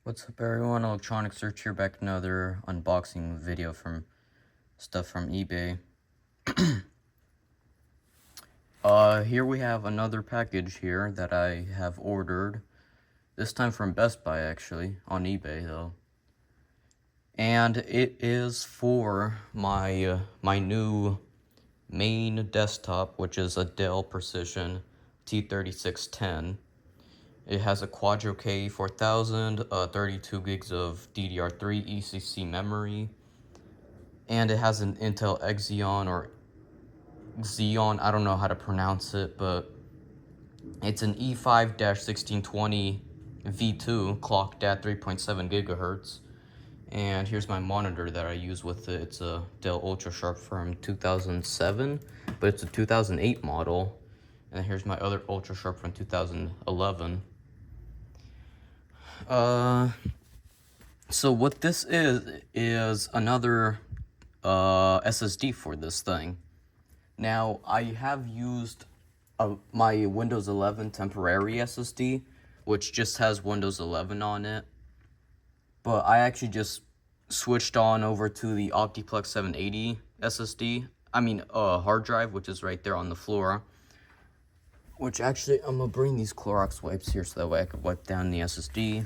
What's up everyone, Electronic Search here, back another unboxing video from stuff from eBay. Here we have another package here that I have ordered, this time from Best Buy actually, on eBay though. And it is for my my new main desktop, which is a Dell Precision T3610. It has a Quadro K 4000, 32 gigs of DDR3 ECC memory, and it has an Intel Xeon or Xeon, I don't know how to pronounce it, but it's an E5-1620 V2 clocked at 3.7 gigahertz. And here's my monitor that I use with it. It's a Dell Ultrasharp from 2007, but it's a 2008 model. And here's my other Ultrasharp from 2011. So what this is another SSD for this thing. Now, I have used my Windows 11 temporary SSD, which just has Windows 11 on it. But I actually just switched on over to the Optiplex 780 SSD. Hard drive, which is right there on the floor. Which actually, I'm gonna bring these Clorox wipes here so that way I could wipe down the SSD.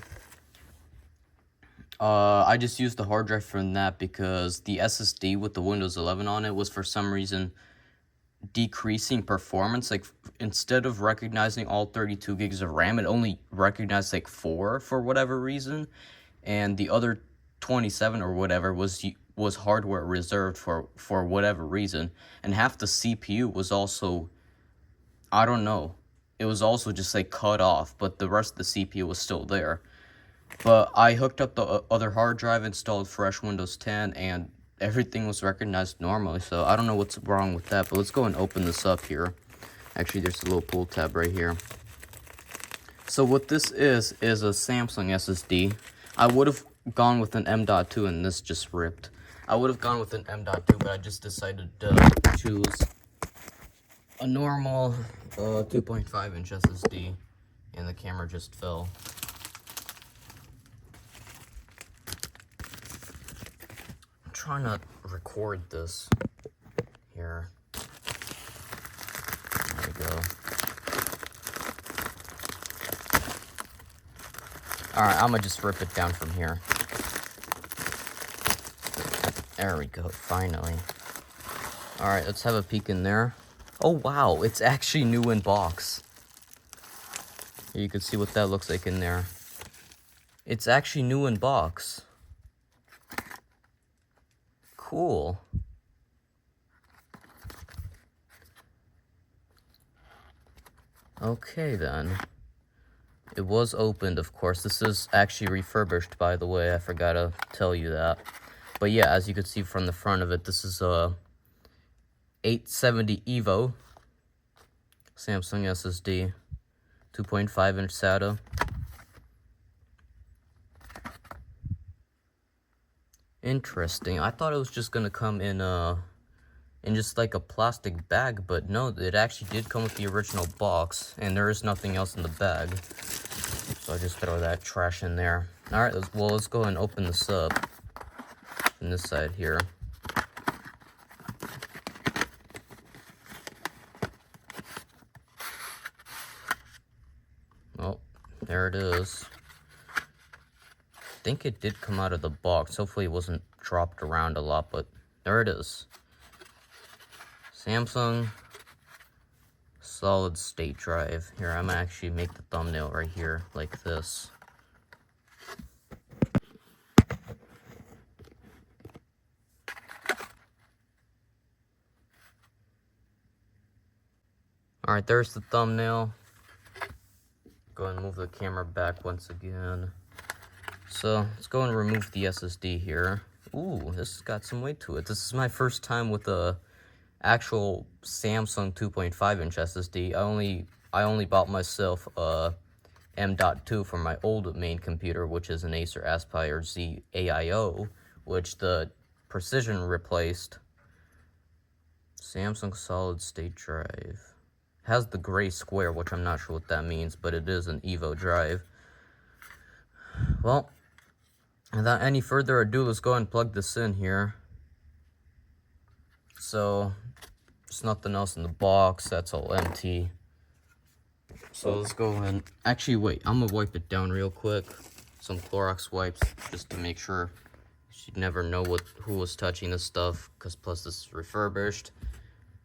I just used the hard drive from that because the SSD with the Windows 11 on it was for some reason decreasing performance. Like, instead of recognizing all 32 gigs of RAM, it only recognized like 4 for whatever reason, and the other 27 or whatever was hardware reserved for whatever reason. And half the CPU was also, I don't know, it was also just like cut off, but the rest of the CPU was still there. But I hooked up the other hard drive, installed fresh Windows 10, and everything was recognized normally. So I don't know what's wrong with that, but let's go and open this up here. Actually, there's a little pull tab right here. So what this is a Samsung SSD. I would have gone with an M.2 and this just ripped. I would have gone with an M.2, but I just decided to choose a normal 2.5-inch SSD, and the camera just fell. I'm trying to record this here. There we go. Alright, I'm gonna just rip it down from here. There we go, finally. Alright, let's have a peek in there. Oh wow, it's actually new in box. Here you can see what that looks like in there. It's actually new in box. Cool. Okay then. It was opened, of course. This is actually refurbished, by the way. I forgot to tell you that. But yeah, as you can see from the front of it, this is a 870 Evo Samsung SSD, 2.5-inch SATA. Interesting. I thought it was just gonna come in just like a plastic bag, but no, it actually did come with the original box, and there is nothing else in the bag. So I just throw that trash in there. All right, let's go ahead and open this up from this side here. Oh, there it is. I think it did come out of the box. Hopefully it wasn't dropped around a lot, but there it is. Samsung solid state drive. Here, I'm gonna actually make the thumbnail right here like this. Alright, there's the thumbnail. Go ahead and move the camera back once again. So let's go and remove the SSD here. Ooh, this has got some weight to it. This is my first time with a actual Samsung 2.5-inch SSD. I only bought myself a M.2 for my old main computer, which is an Acer Aspire Z AIO, which the Precision replaced. Samsung solid state drive. Has the gray square, which I'm not sure what that means, but it is an Evo drive. Well, without any further ado, let's go ahead and plug this in here. So there's nothing else in the box, that's all empty. So let's go ahead and, actually wait, I'm gonna wipe it down real quick. Some Clorox wipes, just to make sure. You never know who was touching this stuff, because plus this is refurbished.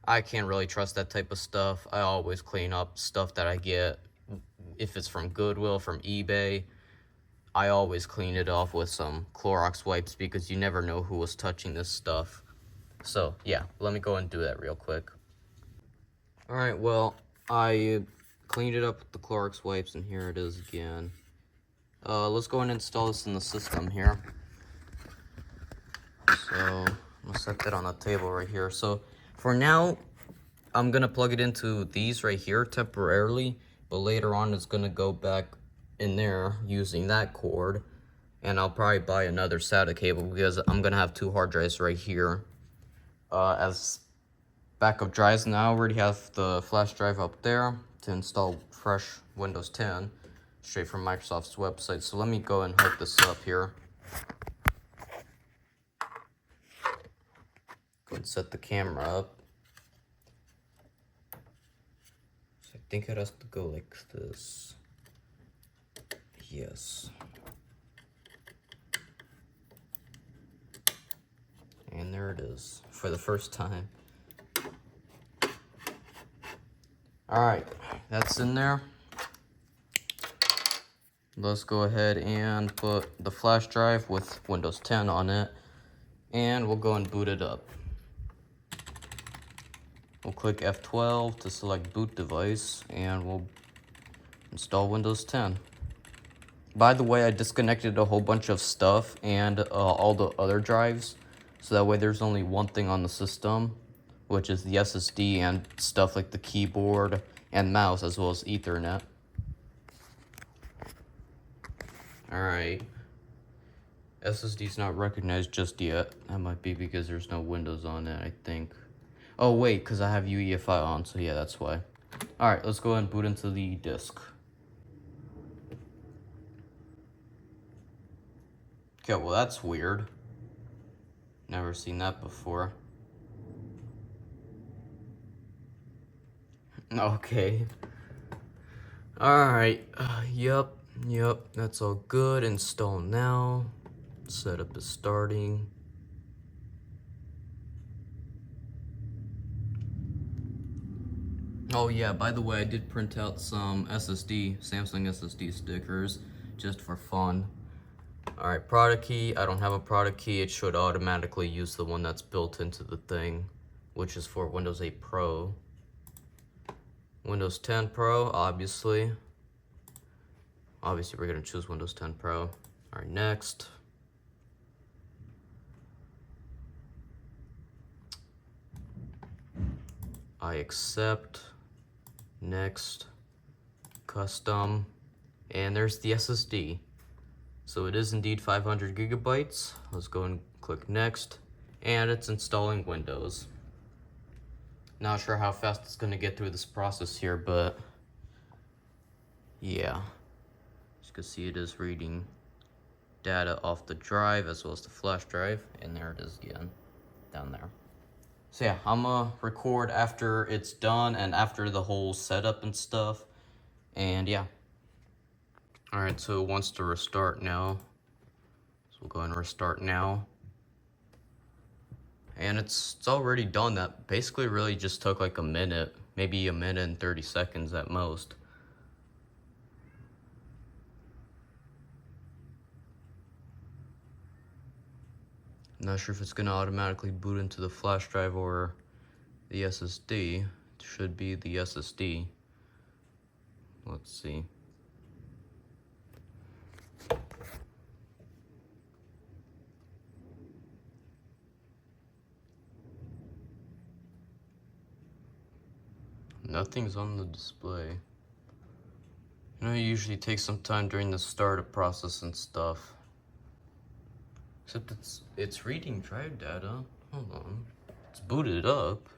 I can't really trust that type of stuff. I always clean up stuff that I get. If it's from Goodwill, from eBay, I always clean it off with some Clorox wipes, because you never know who was touching this stuff. So yeah, let me go and do that real quick. Alright, well, I cleaned it up with the Clorox wipes, and here it is again. Let's go and install this in the system here. So I'm gonna set that on the table right here. So for now, I'm gonna plug it into these right here temporarily, but later on it's gonna go back in there using that cord, and I'll probably buy another SATA cable because I'm gonna have 2 hard drives right here as backup drives. And I already have the flash drive up there to install fresh Windows 10 straight from Microsoft's website. So let me go and hook this up here. Go and set the camera up. So I think it has to go like this. Yes. And there it is for the first time. Alright, that's in there. Let's go ahead and put the flash drive with Windows 10 on it, and we'll go and boot it up. We'll click F12 to select boot device, and we'll install Windows 10. By the way, I disconnected a whole bunch of stuff and all the other drives, so that way there's only one thing on the system, which is the SSD and stuff like the keyboard and mouse, as well as Ethernet. Alright. SSD's not recognized just yet. That might be because there's no Windows on it, I think. Oh wait, because I have UEFI on, so yeah, that's why. Alright, let's go ahead and boot into the disk. Okay, well that's weird. Never seen that before. Okay. Alright, yep, that's all good. Install now. Setup is starting. Oh yeah, by the way, I did print out some Samsung SSD stickers, just for fun. Alright, product key. I don't have a product key. It should automatically use the one that's built into the thing, which is for Windows 8 Pro. Windows 10 Pro, obviously. Obviously, we're going to choose Windows 10 Pro. Alright, next. I accept. Next. Custom. And there's the SSD. So it is indeed 500 gigabytes. Let's go and click next. And it's installing Windows. Not sure how fast it's going to get through this process here, but yeah. As you can see, it is reading data off the drive as well as the flash drive. And there it is again, down there. So yeah, I'm gonna record after it's done and after the whole setup and stuff. And yeah. Alright, so it wants to restart now. So we'll go and restart now. And it's already done. That basically really just took like a minute, maybe a minute and 30 seconds at most. Not sure if it's gonna automatically boot into the flash drive or the SSD. It should be the SSD. Let's see. Nothing's on the display. You know, it usually takes some time during the startup process and stuff. Except it's reading drive data. Hold on. It's booted up.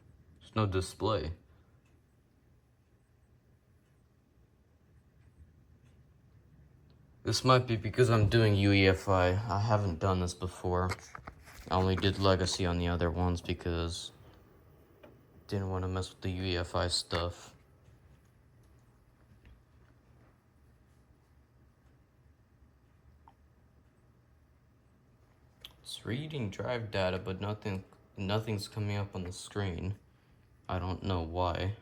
There's no display. This might be because I'm doing UEFI. I haven't done this before. I only did Legacy on the other ones because didn't want to mess with the UEFI stuff. It's reading drive data, but nothing's coming up on the screen. I don't know why.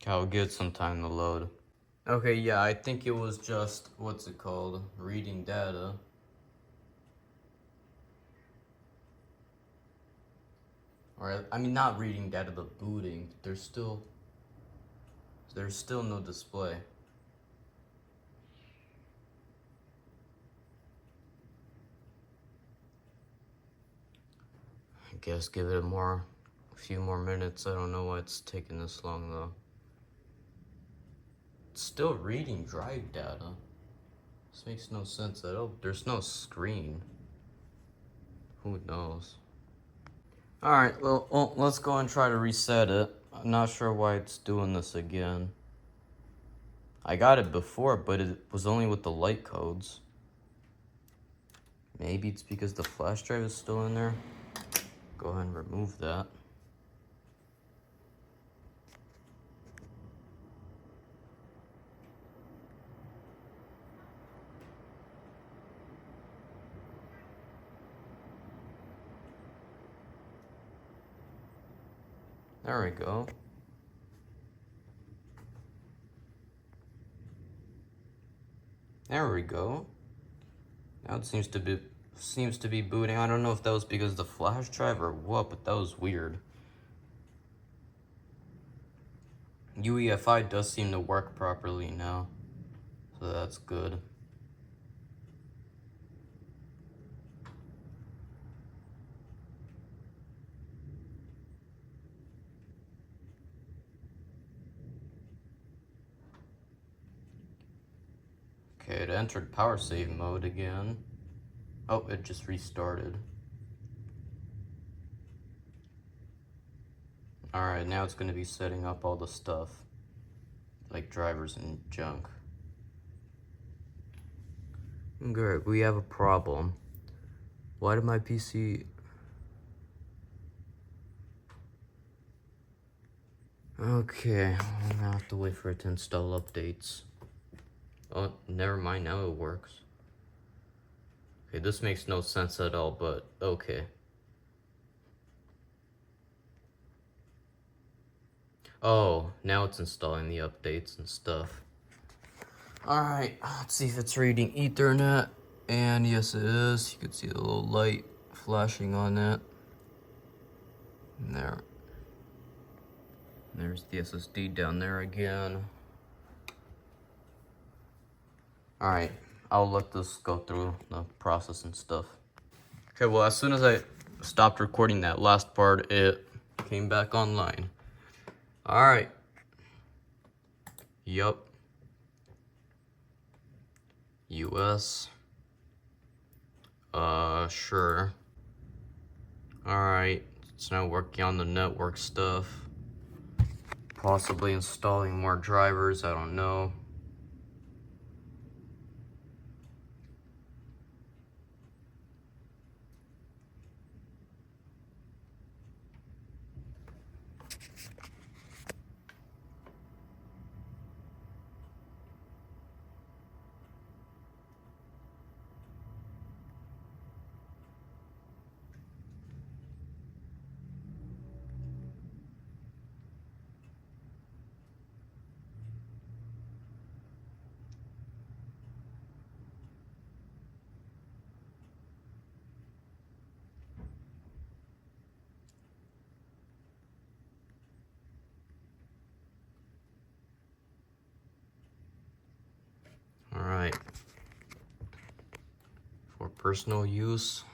I'll get some time to load. Okay, yeah, I think it was just, what's it called? Reading data. Or, I mean, not reading data, but booting. There's still no display. I guess give it a few more minutes. I don't know why it's taking this long though. It's still reading drive data. This makes no sense at all. There's no screen. Who knows? Alright, well, let's go and try to reset it. I'm not sure why it's doing this again. I got it before, but it was only with the light codes. Maybe it's because the flash drive is still in there. Go ahead and remove that. There we go. There we go. Now it seems to be booting. I don't know if that was because of the flash drive or what, but that was weird. UEFI does seem to work properly now, so that's good. Okay, it entered power save mode again. Oh, it just restarted. Alright, now it's going to be setting up all the stuff, like drivers and junk. Good, we have a problem. Why did my PC... Okay, I'm gonna have to wait for it to install updates. Oh, never mind, now it works. Okay, this makes no sense at all, but okay. Oh, now it's installing the updates and stuff. Alright, let's see if it's reading Ethernet. And yes, it is. You can see the little light flashing on it. And there's the SSD down there again. Alright, I'll let this go through the process and stuff. Okay, well, as soon as I stopped recording that last part, it came back online. Alright. Yup. US. Sure. Alright, it's now working on the network stuff. Possibly installing more drivers, I don't know. Alright. For personal use.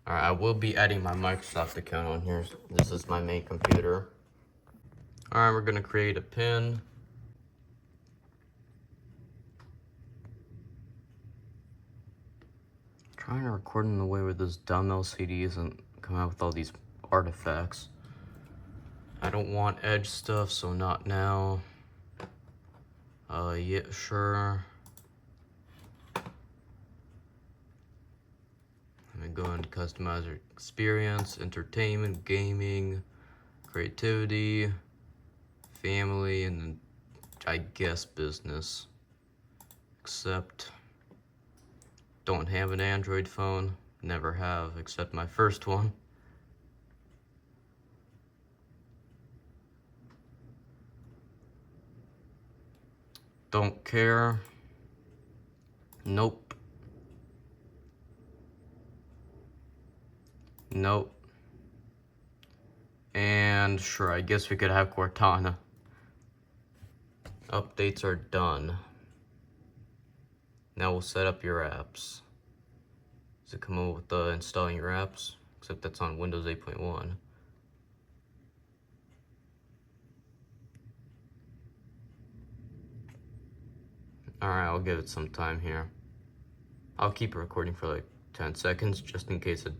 Alright, I will be adding my Microsoft account on here. This is my main computer. Alright, we're gonna create a pin. trying to record in the way where this dumb LCD isn't coming out with all these artifacts. I don't want edge stuff, so not now. Yeah, sure. Let me go and customize your experience, entertainment, gaming, creativity, family, and then I guess business. Except don't have an Android phone, never have, except my first one. Don't care. Nope. Nope. And sure, I guess we could have Cortana. Updates are done. Now we'll set up your apps. Does it come up with installing your apps? Except that's on Windows 8.1. Alright, I'll give it some time here. I'll keep it recording for like 10 seconds just in case it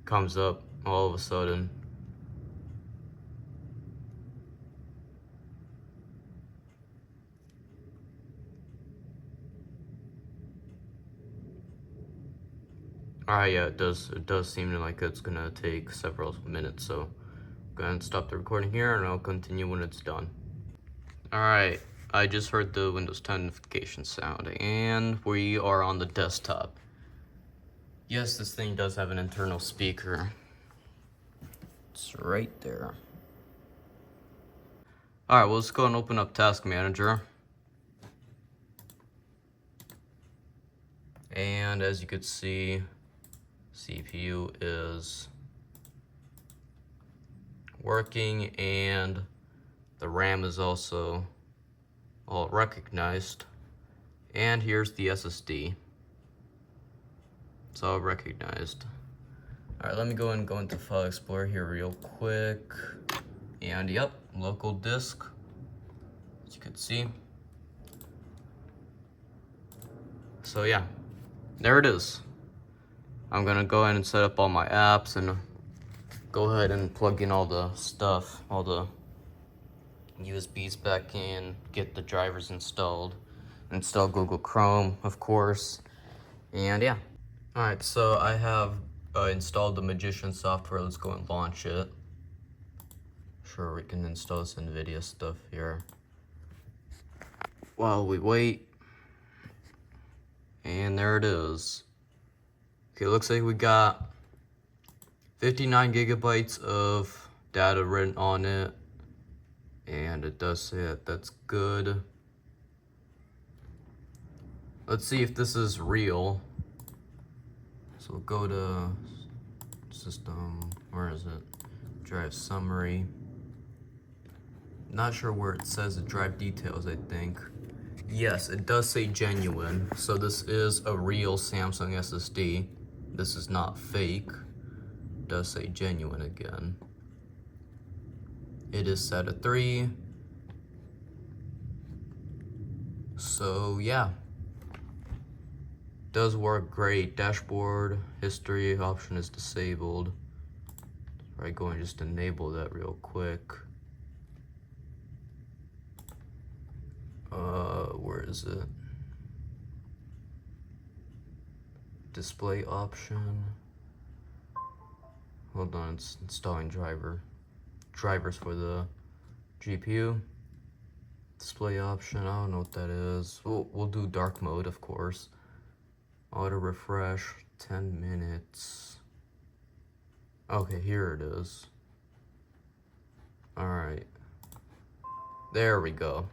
comes up all of a sudden. Alright, yeah, it does seem like it's gonna take several minutes, so go ahead and stop the recording here and I'll continue when it's done. Alright, I just heard the Windows 10 notification sound and we are on the desktop. Yes, this thing does have an internal speaker. It's right there. Alright, well, let's go and open up Task Manager. And as you could see, CPU is working and the RAM is also all recognized. And here's the SSD. It's all recognized. Alright, let me go into File Explorer here real quick. And yep, local disk, as you can see. So yeah, there it is. I'm gonna go ahead and set up all my apps and go ahead and plug in all the stuff, all the USBs back in, get the drivers installed, install Google Chrome, of course, and yeah. Alright, so I have installed the Magician software. Let's go and launch it. Sure, we can install this NVIDIA stuff here while we wait. And there it is. Okay, looks like we got 59 gigabytes of data written on it. And it does say that that's good. Let's see if this is real. So we'll go to system, where is it? Drive summary. Not sure where it says the drive details, I think. Yes, it does say genuine. So this is a real Samsung SSD. This is not fake. It does say genuine again. It is SATA 3. So yeah. Does work great. Dashboard history option is disabled. Right, go and just enable that real quick. Where is it? Display option. Hold on, it's installing drivers for the GPU. Display option, I don't know what that is. We'll do dark mode, of course. Auto refresh, 10 minutes. Okay, here it is. Alright. There we go.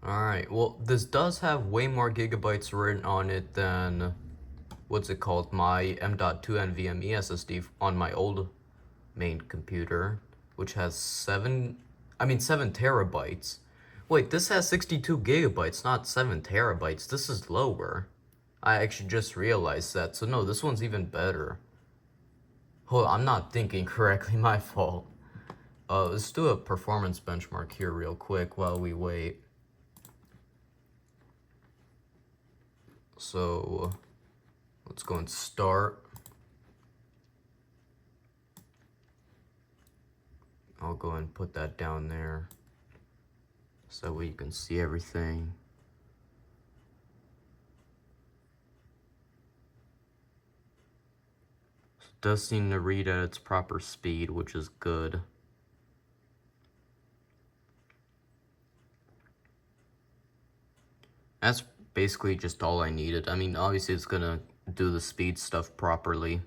Alright, well, this does have way more gigabytes written on it than, what's it called, my M.2 NVMe SSD on my old main computer, which has 7 terabytes. Wait, this has 62 gigabytes, not 7 terabytes. This is lower. I actually just realized that. So no, this one's even better. Hold on, I'm not thinking correctly, my fault. Let's do a performance benchmark here real quick while we wait. So let's go and start. I'll go and put that down there so that way you can see everything. So it does seem to read at its proper speed, which is good. That's basically just all I needed. I mean, obviously it's gonna do the speed stuff properly.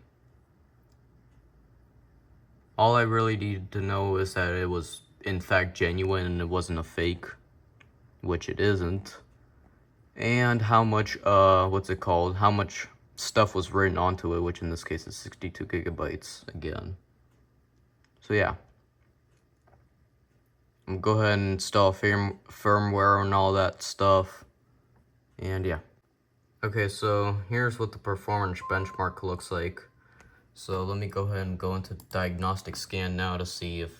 All I really needed to know is that it was in fact genuine and it wasn't a fake, which it isn't. And how much, how much stuff was written onto it, which in this case is 62 gigabytes again. So yeah. I'm gonna go ahead and install firmware and all that stuff. And yeah. Okay, so here's what the performance benchmark looks like. So let me go ahead and go into diagnostic scan now to see if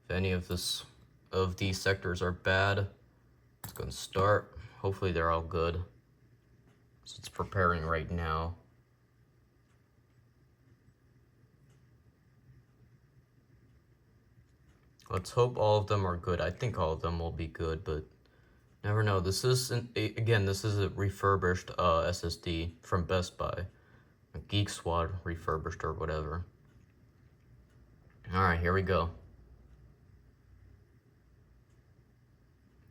any of these sectors are bad. Let's go and start. Hopefully they're all good. So it's preparing right now. Let's hope all of them are good. I think all of them will be good, but never know. This is this is a refurbished SSD from Best Buy. A Geek Squad refurbished or whatever. Alright, here we go.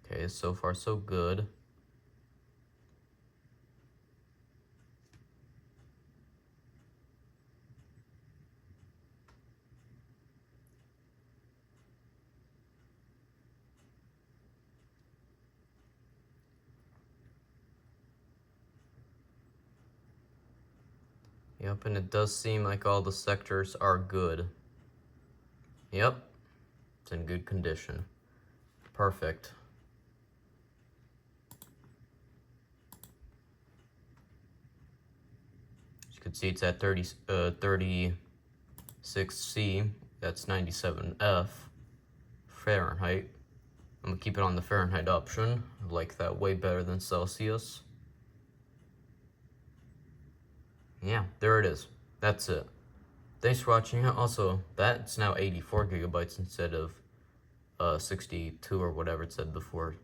Okay, so far so good. Yep, and it does seem like all the sectors are good. Yep, it's in good condition. Perfect. As you can see, it's at 36C, that's 97F Fahrenheit. I'm gonna keep it on the Fahrenheit option. I like that way better than Celsius. Yeah, there it is. That's it. Thanks for watching. Also, that's now 84 gigabytes instead of 62 or whatever it said before.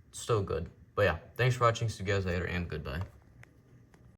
It's still good. But yeah, thanks for watching. See you guys later, and goodbye.